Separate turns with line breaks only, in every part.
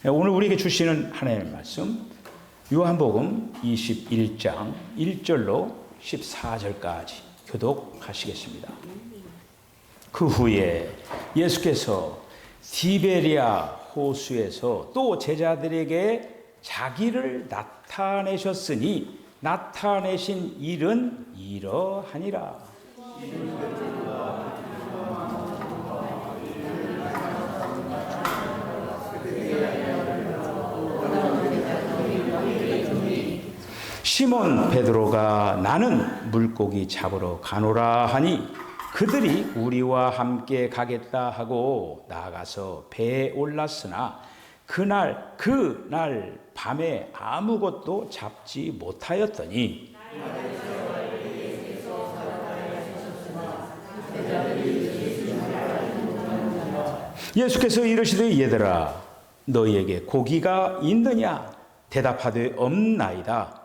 오늘 우리에게 주시는 하나님의 말씀 요한복음 21장 1절로 14절까지 교독하시겠습니다. 그 후에 예수께서 디베리아 호수에서 또 제자들에게 자기를 나타내셨으니 나타내신 일은 이러하니라. 시몬 베드로가 나는 물고기 잡으러 가노라 하니 그들이 우리와 함께 가겠다 하고 나가서 배에 올랐으나 그날 밤에 아무것도 잡지 못하였더니 예수께서 이르시되 얘들아 너희에게 고기가 있느냐 대답하되 없나이다.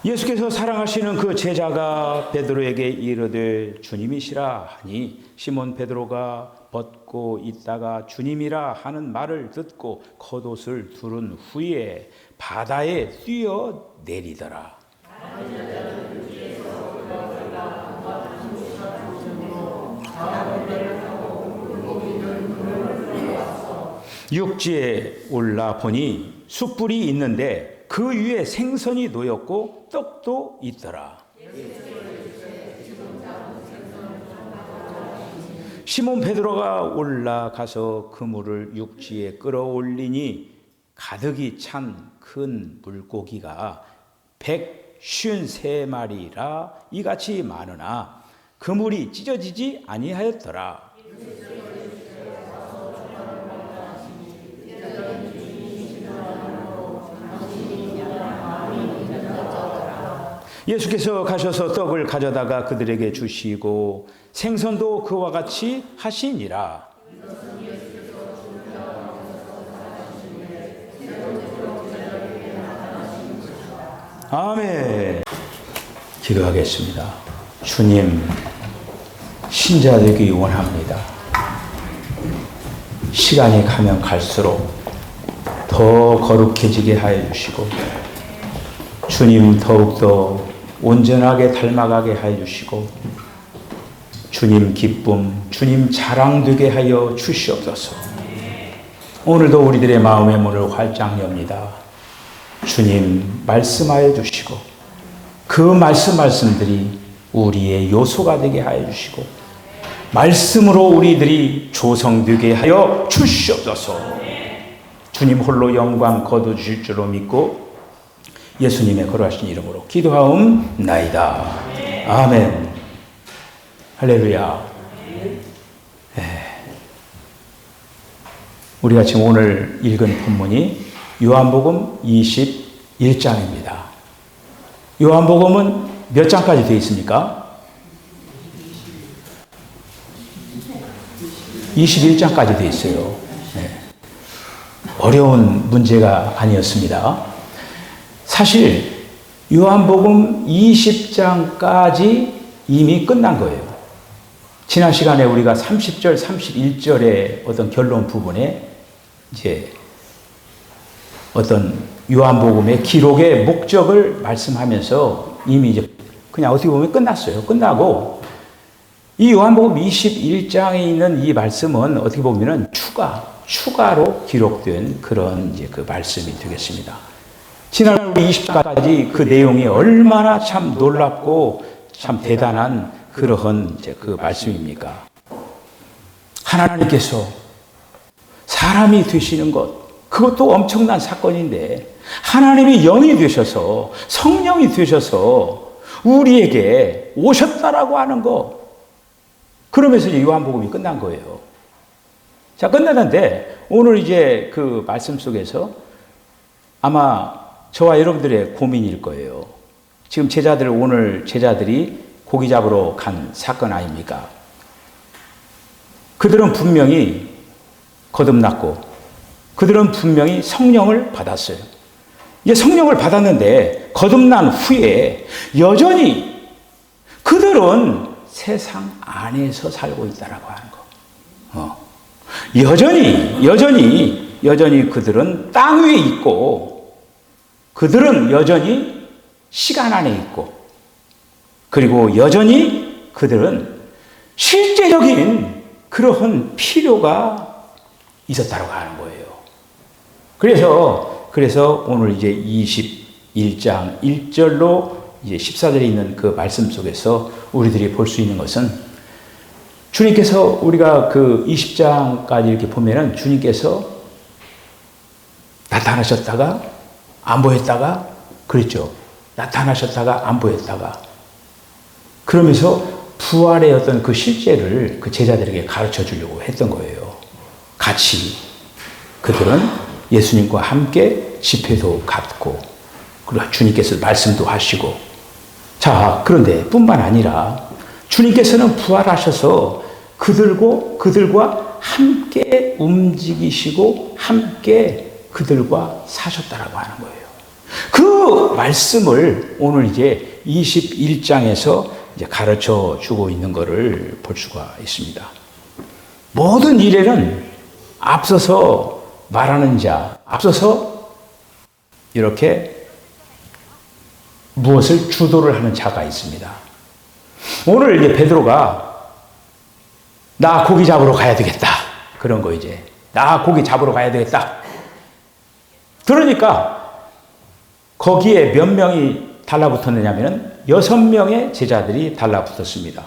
예수께서 사랑하시는 그 제자가 베드로에게 이르되 주님이시라 하니 시몬 베드로가 벗고 있다가 주님이라 하는 말을 듣고 겉옷을 두른 후에 바다에 뛰어 내리더라. 육지에 올라 보니 숯불이 있는데 그 위에 생선이 놓였고 떡도 있더라. 시몬 베드로가 올라가서 그물을 육지에 끌어올리니 가득이 찬 큰 물고기가 153마리라 이같이 많으나 그물이 찢어지지 아니하였더라. 예수께서 가셔서 떡을 가져다가 그들에게 주시고 생선도 그와 같이 하시니라. 아멘. 기도하겠습니다. 주님, 신자 되기 원합니다. 시간이 가면 갈수록 더 거룩해지게 하여 주시고 주님 더욱더 온전하게 닮아가게 하여 주시고 주님 기쁨, 주님 자랑되게 하여 주시옵소서. 오늘도 우리들의 마음의 문을 활짝 엽니다. 주님 말씀하여 주시고 그 말씀들이 우리의 요소가 되게 하여 주시고 말씀으로 우리들이 조성되게 하여 주시옵소서. 주님 홀로 영광 거두주실 줄로 믿고 예수님의 거룩하신 이름으로 기도하옵나이다. 아멘. 할렐루야. 우리가 지금 오늘 읽은 본문이 요한복음 21장입니다. 요한복음은 몇 장까지 되어 있습니까? 21장까지 되어 있어요. 어려운 문제가 아니었습니다. 사실 요한복음 20장까지 이미 끝난 거예요. 지난 시간에 우리가 30절, 31절의 어떤 결론 부분에 이제 어떤 요한복음의 기록의 목적을 말씀하면서 이미 이제 그냥 어떻게 보면 끝났어요. 끝나고 이 요한복음 21장에 있는 이 말씀은 어떻게 보면은 추가로 기록된 그런 이제 그 말씀이 되겠습니다. 지난 20장까지 그 내용이 얼마나 참 놀랍고 참 대단한 그러한 이제 그 말씀입니까? 하나님께서 사람이 되시는 것, 그것도 엄청난 사건인데 하나님이 영이 되셔서 성령이 되셔서 우리에게 오셨다라고 하는 것, 그러면서 이제 요한복음이 끝난 거예요. 자, 끝났는데 오늘 이제 그 말씀 속에서 아마 저와 여러분들의 고민일 거예요. 지금 오늘 제자들이 고기 잡으러 간 사건 아닙니까? 그들은 분명히 거듭났고 그들은 분명히 성령을 받았어요. 이제 성령을 받았는데 거듭난 후에 여전히 그들은 세상 안에서 살고 있다라고 하는 거. 여전히 그들은 땅 위에 있고, 그들은 여전히 시간 안에 있고, 그리고 여전히 그들은 실제적인 그러한 필요가 있었다고 하는 거예요. 그래서 오늘 이제 21장 1절로 이제 14절에 있는 그 말씀 속에서 우리들이 볼 수 있는 것은, 주님께서 우리가 그 20장까지 이렇게 보면은 주님께서 나타나셨다가 안 보였다가, 그랬죠. 나타나셨다가 안 보였다가, 그러면서 부활의 어떤 그 실제를 그 제자들에게 가르쳐 주려고 했던 거예요. 같이 그들은 예수님과 함께 집회도 갖고, 그리고 주님께서 말씀도 하시고. 자, 그런데 뿐만 아니라 주님께서는 부활하셔서 그들과 함께 움직이시고 함께 그들과 사셨다라고 하는 거예요. 그 말씀을 오늘 이제 21장에서 이제 가르쳐 주고 있는 것을 볼 수가 있습니다. 모든 일에는 앞서서 말하는 자, 앞서서 이렇게 무엇을 주도를 하는 자가 있습니다. 오늘 이제 베드로가 나 고기 잡으러 가야 되겠다. 그런 거 이제. 나 고기 잡으러 가야 되겠다. 그러니까 거기에 몇 명이 달라붙었느냐면은 6명의 제자들이 달라붙었습니다.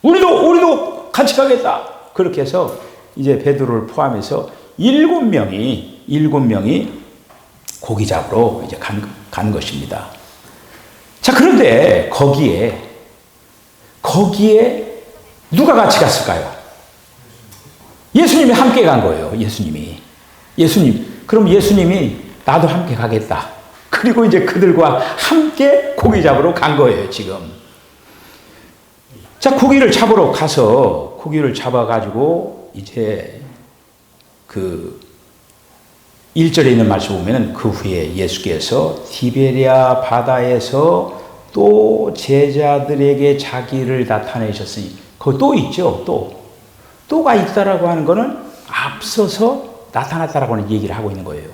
우리도 같이 가겠다. 그렇게 해서 이제 베드로를 포함해서 7명이 고기 잡으러 이제 간 것입니다. 자, 그런데 거기에 누가 같이 갔을까요? 예수님이 함께 간 거예요. 그럼 예수님이 나도 함께 가겠다. 그리고 이제 그들과 함께 고기 잡으러 간 거예요, 지금. 자, 고기를 잡으러 가서 고기를 잡아가지고 이제 그 1절에 있는 말씀 보면은 그 후에 예수께서 디베랴 바다에서 또 제자들에게 자기를 나타내셨으니, 그거 또 있죠, 또가 있다라고 하는 거는 앞서서 나타났다라고 하는 얘기를 하고 있는 거예요.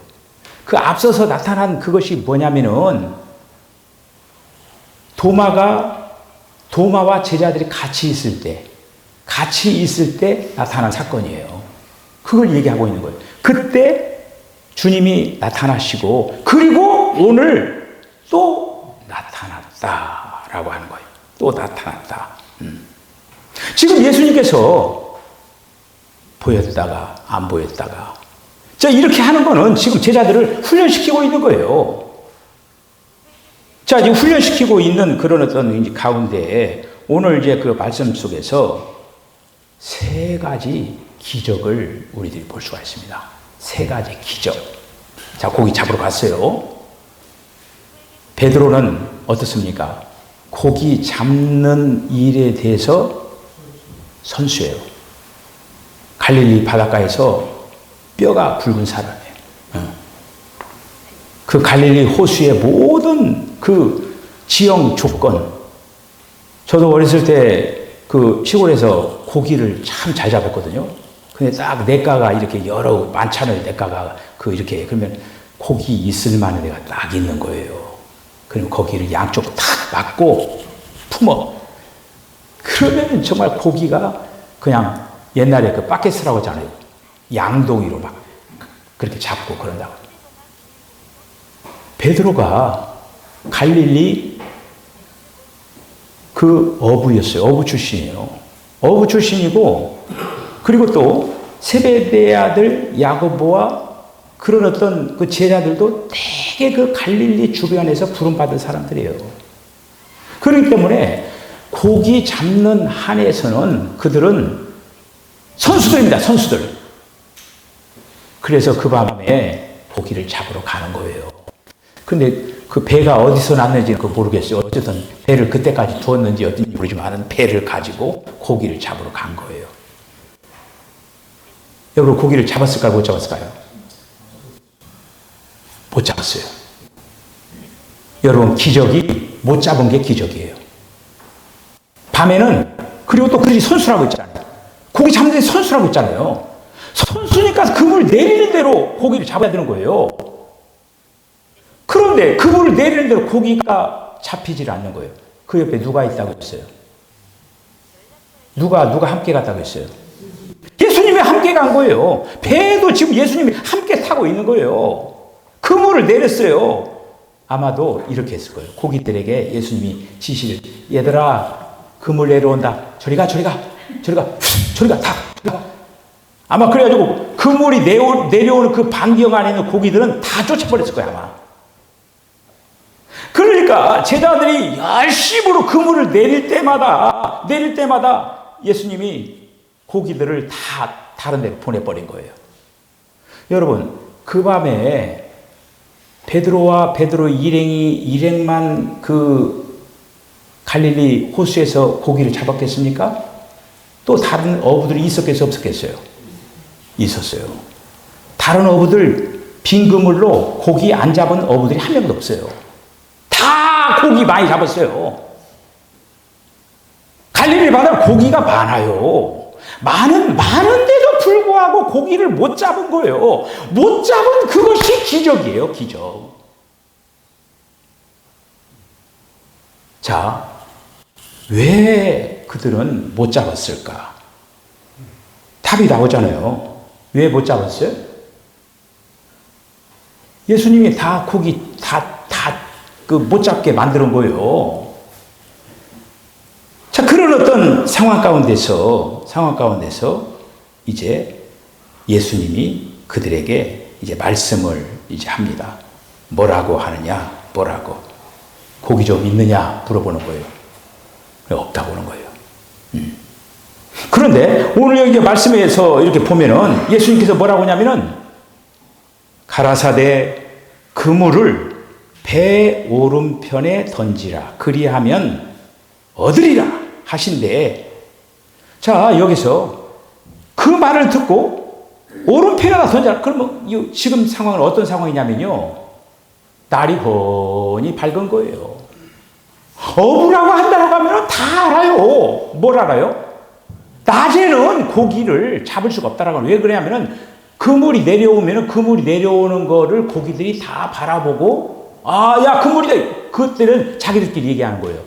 그 앞서서 나타난 그것이 뭐냐면은 도마와 제자들이 같이 있을 때 나타난 사건이에요. 그걸 얘기하고 있는 거예요. 그때 주님이 나타나시고, 그리고 오늘 또 나타났다라고 하는 거예요. 또 나타났다. 지금 예수님께서 보였다가 안 보였다가, 자, 이렇게 하는 거는 지금 제자들을 훈련시키고 있는 거예요. 자, 지금 훈련시키고 있는 그런 어떤 가운데 오늘 이제 그 말씀 속에서 3가지 기적을 우리들이 볼 수가 있습니다. 3가지 기적. 자, 고기 잡으러 갔어요. 베드로는 어떻습니까? 고기 잡는 일에 대해서 선수예요. 갈릴리 바닷가에서 뼈가 굵은 사람이에요. 그 갈릴리 호수의 모든 그 지형 조건. 저도 어렸을 때 그 시골에서 고기를 참 잘 잡았거든요. 근데 딱 냇가가 이렇게 많잖아요. 냇가가 이렇게. 그러면 고기 있을 만한 데가 딱 있는 거예요. 그러면 거기를 양쪽 탁 막고 품어. 그러면 정말 고기가 그냥 옛날에 그 바켓스라고 하잖아요. 양동이로 막 그렇게 잡고 그런다고. 베드로가 갈릴리 그 어부였어요. 어부 출신이에요. 어부 출신이고, 그리고 또 세베대의 아들 야고보와 그런 어떤 그 제자들도 되게 그 갈릴리 주변에서 부름받은 사람들이에요. 그렇기 때문에 고기 잡는 한에서는 그들은 선수들입니다. 선수들. 그래서 그 밤에 고기를 잡으러 가는 거예요. 근데 그 배가 어디서 났는지는 모르겠어요. 어쨌든 배를 그때까지 두었는지 어딘지 모르지만 배를 가지고 고기를 잡으러 간 거예요. 여러분, 고기를 잡았을까요? 못 잡았을까요? 못 잡았어요. 여러분, 기적이 못 잡은 게 기적이에요. 밤에는, 그리고 또 그들이 선수라고 있잖아요. 고기 잡는 데 선수라고 있잖아요. 선수니까 그물 내리는 대로 고기를 잡아야 되는 거예요. 그런데 그물을 내리는 대로 고기가 잡히질 않는 거예요. 그 옆에 누가 있다고 했어요? 누가 함께 갔다고 했어요? 예수님이 함께 간 거예요. 배도 지금 예수님이 함께 타고 있는 거예요. 그물을 내렸어요. 아마도 이렇게 했을 거예요. 고기들에게 예수님이 지시를, 얘들아, 그물 내려온다. 저리 가. 다. 아마 그래가지고 그물이 내려오는 그 반경 안에 있는 고기들은 다 쫓아버렸을 거야, 아마. 그러니까 제자들이 열심으로 그물을 내릴 때마다 예수님이 고기들을 다 다른 데 보내버린 거예요. 여러분, 그 밤에 베드로와 베드로 일행만 그 갈릴리 호수에서 고기를 잡았겠습니까? 또 다른 어부들이 있었겠어요, 없었겠어요? 있었어요. 다른 어부들 빈 그물로 고기 안 잡은 어부들이 한 명도 없어요. 다 고기 많이 잡았어요. 갈릴리 바다는 고기가 많아요. 많은데도 불구하고 고기를 못 잡은 거예요. 못 잡은 그것이 기적이에요, 기적. 자, 왜 그들은 못 잡았을까? 답이 나오잖아요. 왜 못 잡았어요? 예수님이 다 고기 못 잡게 만드는 거예요. 자, 그런 어떤 상황 가운데서 이제 예수님이 그들에게 이제 말씀을 이제 합니다. 뭐라고 하느냐? 고기 좀 있느냐? 물어보는 거예요. 없다고 하는 거예요. 그런데 오늘 여기 말씀에서 이렇게 보면은 예수님께서 뭐라고 하냐면은 가라사대 그물을 배 오른편에 던지라. 그리하면 얻으리라 하신대. 자, 여기서 그 말을 듣고 오른편에다 던져라. 그러면 지금 상황은 어떤 상황이냐면요. 날이 훤히 밝은 거예요. 어부라고 한다고 하면 다 알아요. 뭘 알아요? 낮에는 고기를 잡을 수가 없다라고. 왜 그러냐면은 그물이 내려오는 거를 고기들이 다 바라보고, 아, 야, 그물이다. 그때는 자기들끼리 얘기하는 거예요.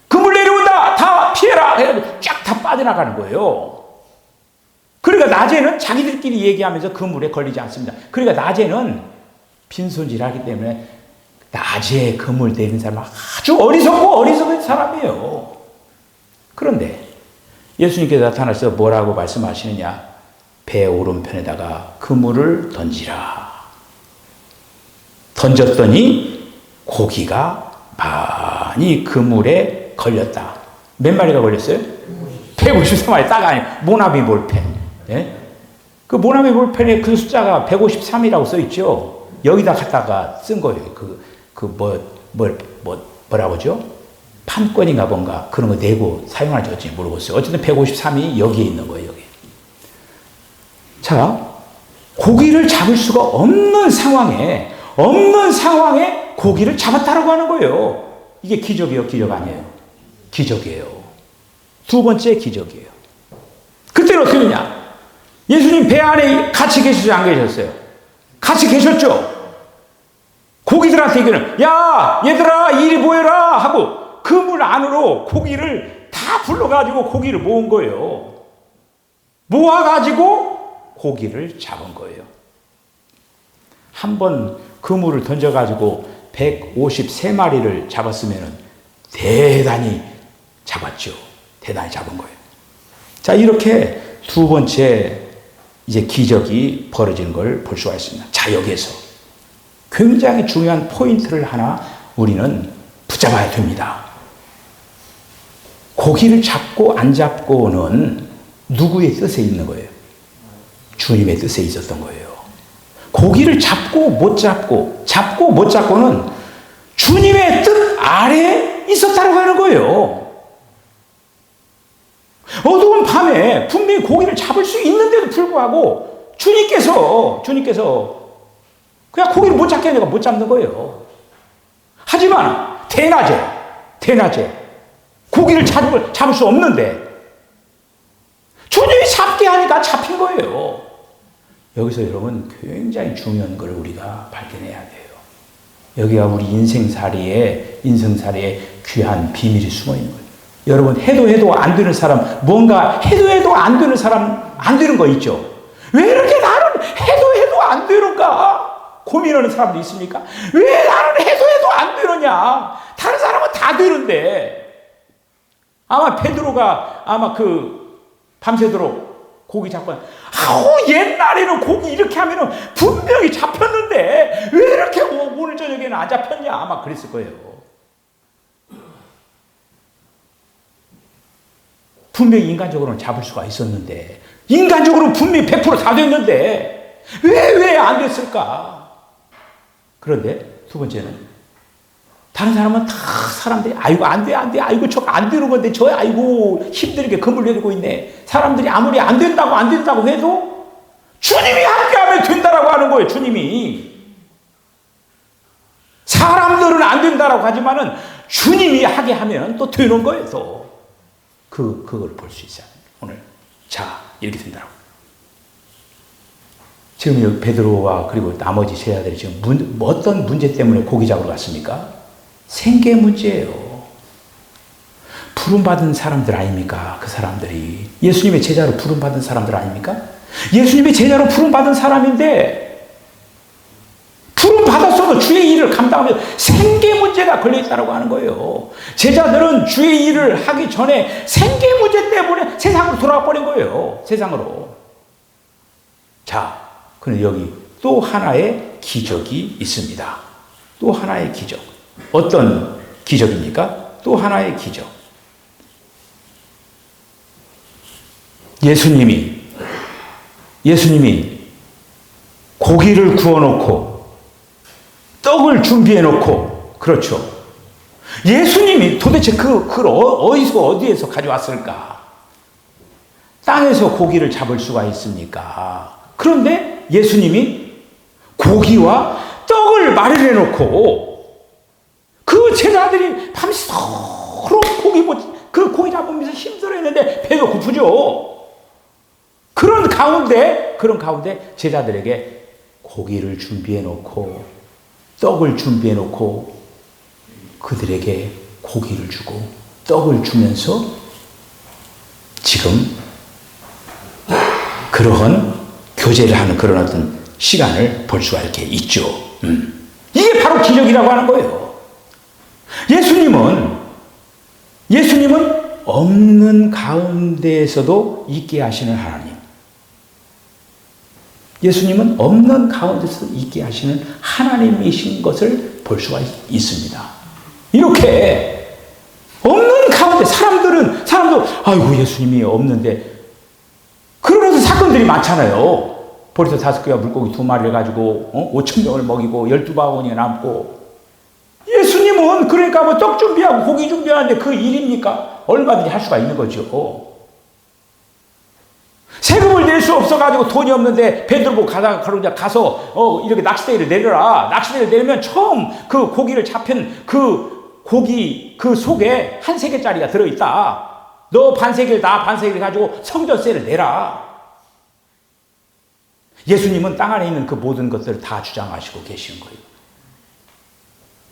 그물 내려온다! 다 피해라! 해가지고 쫙 다 빠져나가는 거예요. 그러니까 낮에는 자기들끼리 얘기하면서 그물에 걸리지 않습니다. 그러니까 낮에는 빈손질하기 때문에 낮에 그물 내는 사람은 아주 어리석은 사람이에요. 그런데 예수님께서 나타나서 뭐라고 말씀하시느냐? 배 오른편에다가 그물을 던지라. 던졌더니 고기가 많이 그물에 걸렸다. 몇 마리가 걸렸어요? 153마리. 딱 아니, 모나미 볼펜. 예? 그 모나미 볼펜에 그 숫자가 153이라고 써있죠. 여기다 갖다가 쓴 거예요. 뭐라고 하죠? 판권인가 뭔가 그런 거 내고 사용할지 어찌 모르겠어요. 어쨌든 153이 여기에 있는 거예요, 여기. 자, 고기를 잡을 수가 없는 상황에 고기를 잡았다라고 하는 거예요. 이게 기적이에요, 기적 아니에요? 기적이에요. 두 번째 기적이에요. 그때는 어떻게 되냐? 예수님 배 안에 같이 계시죠, 안 계셨어요? 같이 계셨죠? 고기들한테 얘기는, 야, 얘들아, 이리 모여라! 하고 그물 안으로 고기를 다 불러가지고 고기를 모은 거예요. 모아가지고 고기를 잡은 거예요. 한 번 그물을 던져가지고 153마리를 잡았으면 대단히 잡았죠. 대단히 잡은 거예요. 자, 이렇게 두 번째 이제 기적이 벌어지는 걸 볼 수가 있습니다. 자, 여기에서 굉장히 중요한 포인트를 하나 우리는 붙잡아야 됩니다. 고기를 잡고 안 잡고는 누구의 뜻에 있는 거예요? 주님의 뜻에 있었던 거예요. 고기를 잡고 못 잡고는 주님의 뜻 아래에 있었다고 하는 거예요. 어두운 밤에 분명히 고기를 잡을 수 있는데도 불구하고 주님께서 그냥 고기를 못 잡게 하니까 못 잡는 거예요. 하지만 대낮에 고기를 잡을 수 없는데 주님이 잡게 하니까 잡힌 거예요. 여기서 여러분 굉장히 중요한 걸 우리가 발견해야 돼요. 여기가 우리 인생살이에 귀한 비밀이 숨어 있는 거예요. 여러분 해도 안 되는 사람, 뭔가 해도 안 되는 사람, 안 되는 거 있죠. 왜 이렇게 나는 해도 안 되는가 고민하는 사람도 있습니까? 왜 나는 해도 안 되느냐. 다른 사람은 다 되는데. 아마 베드로가 밤새도록 고기 잡고, 옛날에는 고기 이렇게 하면은 분명히 잡혔는데 왜 이렇게 오늘 저녁에는 안 잡혔냐, 아마 그랬을 거예요. 분명히 인간적으로는 잡을 수가 있었는데, 인간적으로는 분명히 100% 다 됐는데 왜 안 됐을까? 그런데 두 번째는, 다른 사람은 다 사람들이 아이고 안 돼, 아이고 저거 안 되는 건데 저 아이고 힘들게 건물 내리고 있네. 사람들이 아무리 안 된다고 해도 주님이 함께하면 된다라고 하는 거예요. 주님이. 사람들은 안 된다라고 하지만은 주님이 하게 하면 또 되는 거예요. 또 그걸 볼 수 있어요. 오늘 자 이렇게 된다고. 지금 여기 베드로와 그리고 나머지 제자들이 지금 어떤 문제 때문에 고기 잡으러 갔습니까? 생계 문제예요. 부름받은 사람들 아닙니까? 그 사람들이 예수님의 제자로 부름받은 사람들 아닙니까? 예수님의 제자로 부름받은 사람인데, 부름받았어도 주의 일을 감당하면 생계 문제가 걸려있다고 하는 거예요. 제자들은 주의 일을 하기 전에 생계 문제 때문에 세상으로 돌아가 버린 거예요. 세상으로. 자, 그런데 여기 또 하나의 기적이 있습니다. 또 하나의 기적. 어떤 기적입니까? 또 하나의 기적. 예수님이 고기를 구워놓고 떡을 준비해놓고, 그렇죠. 예수님이 도대체 그걸 어디에서 가져왔을까? 땅에서 고기를 잡을 수가 있습니까? 그런데 예수님이 고기와 떡을 마련해놓고 그 제자들이 밤새도록 그 고기 잡으면서 힘들어했는데 배도 고프죠. 그런 가운데 제자들에게 고기를 준비해놓고 떡을 준비해놓고 그들에게 고기를 주고 떡을 주면서 지금 그러한 교제를 하는 그런 어떤 시간을 볼 수가 이렇게 있죠. 이게 바로 기적이라고 하는 거예요. 예수님은 없는 가운데에서도 있게 하시는 하나님. 예수님은 없는 가운데서도 있게 하시는 하나님이신 것을 볼 수가 있습니다. 이렇게 없는 가운데 사람도 아이고 예수님이 없는데, 그러면서 사건들이 많잖아요. 보리토 5개와 물고기 2마리를 가지고 5,000명을 먹이고 12바구니가 남고, 예수님은 그러니까 뭐 떡 준비하고 고기 준비하는데 그 일입니까? 얼마든지 할 수가 있는 거죠. 세금을 낼 수 없어가지고 돈이 없는데 베드로 보고 가서 이렇게 낚싯대를 내려라. 낚싯대를 내리면 처음 그 고기를 잡힌 그 고기 그 속에 한 세겔짜리가 들어있다. 너 반세겔 나 반세겔 가지고 성전세를 내라. 예수님은 땅 안에 있는 그 모든 것들을 다 주장하시고 계시는 거예요.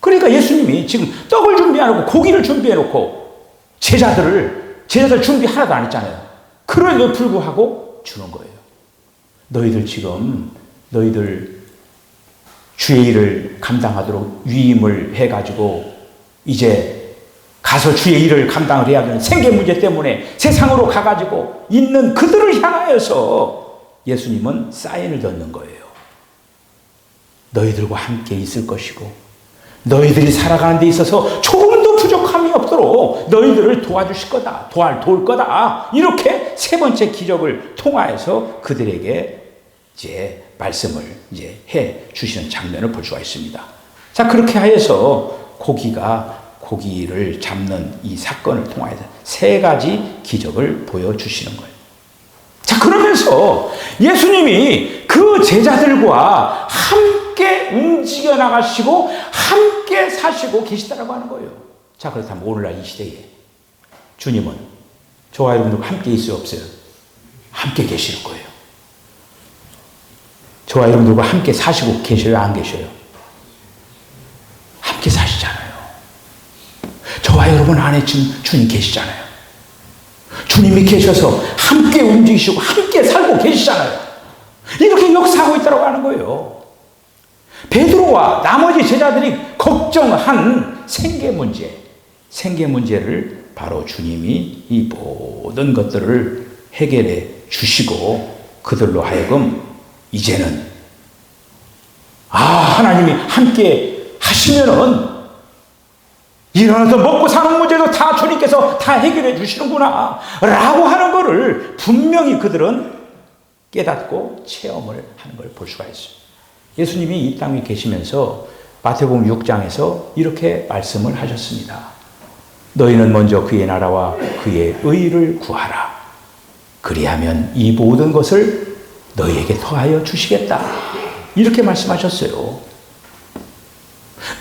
그러니까 예수님이 지금 떡을 준비해놓고 고기를 주는해놓고 제자들 준비 하나도 안 했잖아요. 그럼에도 불구하고 주는 거예요. 너희들 주의 일을 감당하도록 위임을 해가지고 이제 가서 주의 일을 감당을 해야 되는 생계 문제 때문에 세상으로 가가지고 있는 그들을 향하여서 예수님은 사인을 던는 거예요. 너희들과 함께 있을 것이고 너희들이 살아가는 데 있어서 조금도 부족함이 없도록 너희들을 도와주실 거다. 도울 거다. 이렇게 세 번째 기적을 통하여서 그들에게 이제 말씀을 이제 해 주시는 장면을 볼 수가 있습니다. 자, 그렇게 하여서 고기를 잡는 이 사건을 통하여서 세 가지 기적을 보여주시는 거예요. 자, 그러면서 예수님이 그 제자들과 함께 움직여 나가시고 함께 사시고 계시다라고 하는 거예요. 자, 그렇다면 오늘날 이 시대에 주님은 저와 여러분들과 함께 있어요, 없어요? 함께 계시는 거예요. 저와 여러분들과 함께 사시고 계셔요, 안 계셔요? 함께 사시잖아요. 저와 여러분 안에 지금 주님 계시잖아요. 주님이 계셔서 함께 움직이시고 함께 살고 계시잖아요. 이렇게 역사하고 있다고 하는 거예요. 베드로와 나머지 제자들이 걱정한 생계 문제를 바로 주님이 이 모든 것들을 해결해 주시고 그들로 하여금 이제는 하나님이 함께 하시면은 이런 어떤 먹고 사는 문제도 다 주님께서 다 해결해 주시는구나 라고 하는 것을 분명히 그들은 깨닫고 체험을 하는 걸 볼 수가 있어요. 예수님이 이 땅에 계시면서 마태복음 6장에서 이렇게 말씀을 하셨습니다. 너희는 먼저 그의 나라와 그의 의를 구하라. 그리하면 이 모든 것을 너희에게 더하여 주시겠다. 이렇게 말씀하셨어요.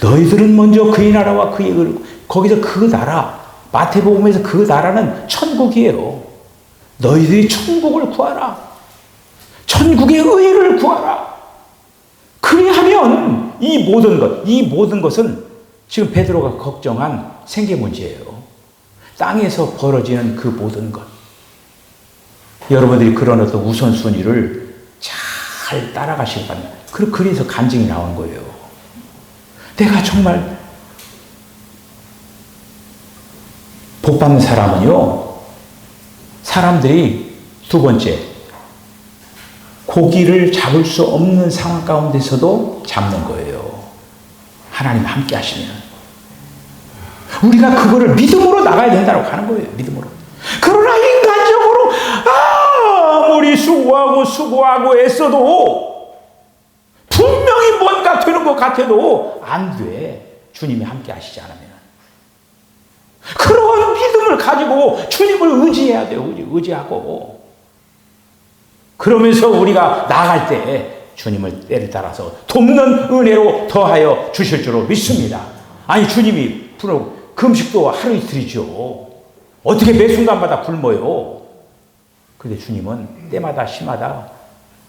너희들은 먼저 그의 나라와 그의 의를, 거기서 그 나라, 마태복음에서 그 나라는 천국이에요. 너희들이 천국을 구하라. 천국의 의를 구하라. 그리하면 이 모든 것은 지금 베드로가 걱정한 생계 문제예요. 땅에서 벌어지는 그 모든 것. 여러분들이 그런 어떤 우선순위를 잘 따라가시기 바랍니다. 그래서 간증이 나오는 거예요. 내가 정말 복 받는 사람은요, 사람들이 두 번째, 고기를 잡을 수 없는 상황 가운데서도 잡는 거예요. 하나님 함께 하시면. 우리가 그거를 믿음으로 나가야 된다고 하는 거예요. 믿음으로. 그러나 인간적으로 아무리 수고하고 애써도 분명히 뭔가 되는 것 같아도 안 돼. 주님이 함께 하시지 않으면. 그런 믿음을 가지고 주님을 의지해야 돼요. 의지하고. 그러면서 우리가 나갈 때 주님을 때를 따라서 돕는 은혜로 더하여 주실 줄로 믿습니다. 아니, 주님이 금식도 하루 이틀이죠. 어떻게 매 순간마다 굶어요? 근데 주님은 때마다 시마다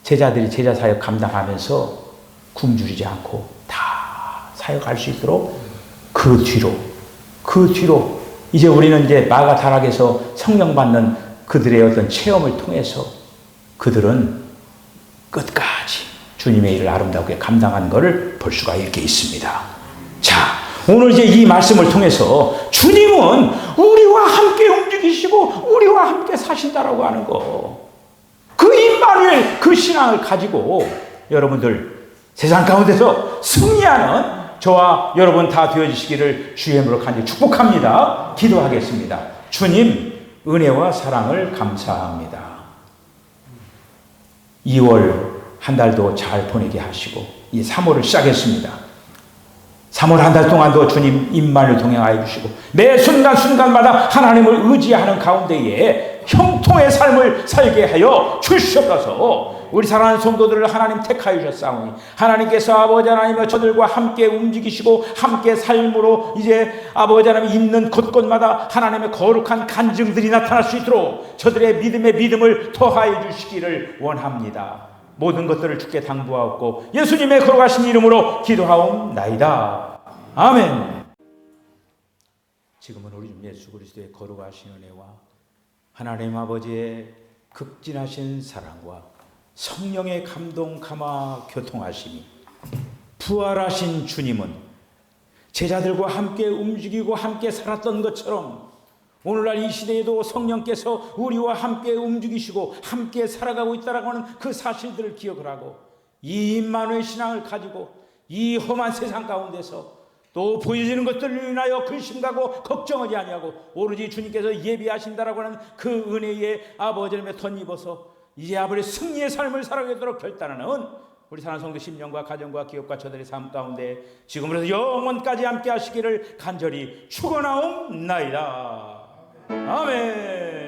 제자들이 제자 사역 감당하면서 굶주리지 않고 다 사역할 수 있도록 그 뒤로 이제 우리는 이제 마가 다락에서 성령 받는 그들의 어떤 체험을 통해서 그들은 끝까지 주님의 일을 아름답게 감당하는 것을 볼 수가 이렇게 있습니다. 자, 오늘 이제 이 말씀을 통해서 주님은 우리와 함께 움직이시고 우리와 함께 사신다라고 하는 거. 그 임마누엘 그 신앙을 가지고 여러분들 세상 가운데서 승리하는 저와 여러분 다 되어주시기를 주의 이름으로 간절히 축복합니다. 기도하겠습니다. 주님, 은혜와 사랑을 감사합니다. 2월 한 달도 잘 보내게 하시고 이 3월을 시작했습니다. 3월 한 달 동안도 주님 임만을 동행하여 주시고 매 순간순간마다 하나님을 의지하는 가운데에 형통의 삶을 살게 하여 주시옵소서. 우리 사랑하는 성도들을 하나님 택하여 주셨사오니 하나님께서 아버지 하나님과 저들과 함께 움직이시고 함께 삶으로 이제 아버지 하나님 있는 곳곳마다 하나님의 거룩한 간증들이 나타날 수 있도록 저들의 믿음을 더하여 주시기를 원합니다. 모든 것들을 주께 당부하옵고 예수님의 거룩하신 이름으로 기도하옵나이다. 아멘. 지금은 우리 주 예수 그리스도의 거룩하신 은혜와 하나님 아버지의 극진하신 사랑과 성령의 감동 감화 교통하심이 부활하신 주님은 제자들과 함께 움직이고 함께 살았던 것처럼 오늘날 이 시대에도 성령께서 우리와 함께 움직이시고 함께 살아가고 있다라고 하는 그 사실들을 기억을 하고 이 임마누엘 신앙을 가지고 이 험한 세상 가운데서 또 보여지는 것들을 인하여 근심하고 걱정하지 아니하고 오로지 주님께서 예비하신다라고 하는 그 은혜의 아버지 하나님의 덧입어서 이제 아버지 승리의 삶을 살아가도록 결단하는 우리 사랑하는 성도 심령과 가정과 기업과 저들의 삶 가운데 지금으로서 영원까지 함께 하시기를 간절히 축원하옵나이다. 아멘.